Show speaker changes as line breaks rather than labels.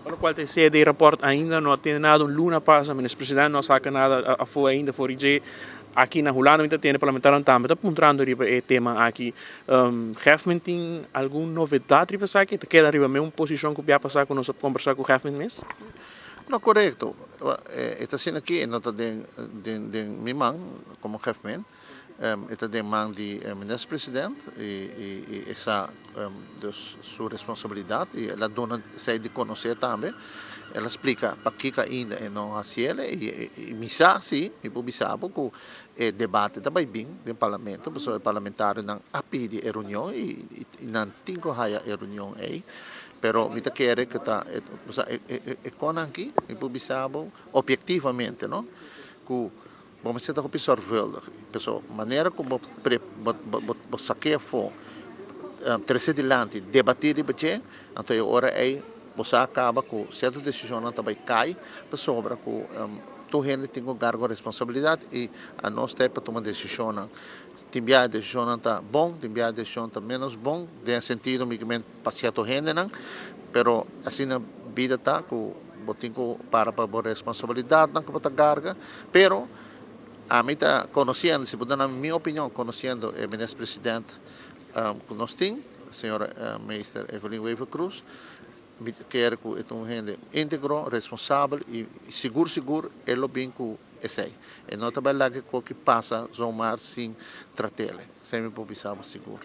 Para qual tem sede rapport ainda não tem nada luna passa, mas o presidente não saca nada a foi ainda for IG aqui na Holanda ainda tem parlamentar também está apontando riba o tema aqui Hefman tem alguma novidade riba sabe que queda riba mesmo posição que vai passar com nós conversar com o Hefman mesmo.
No, correcto. Esta cena aqui nota de mi man como jefe, esta de man de ministro-presidente e essa de sua responsabilidade e ela dona sai de conhecer também. Ela explica para que ainda não haciele e misa sim, e por misa porque o debate também bem no parlamento, porque o parlamentário não apide a reunião e não tem que haja a reunião aí. Pero mita quer que tá conan aqui e publicado objetivamente, não? Que vamos ser com pessoa velha, pessoa maneira como saqueia for terceiro dilante debater e bater, então a hora é você acaba com certa decisão não também cai, pessoa para que tu gente tem que cargo responsabilidade e a nós tem para tomar decisão. Tem a decisão está bom, tem a decisão está menos bom, tem sentido que passear tu gente não, pero assim na vida tá que botin ko para a responsabilidade não que botar carga, pero a mim está conhecendo, se puder na minha opinião, conhecendo o ministro-presidente que nós temos, a senhora ministra Evelyn Weaver Cruz, quer que é um gente íntegro, responsável e seguro, é o bem que é sei. E não também lá que passa, zomar sem tratar-lhe, sempre para seguro.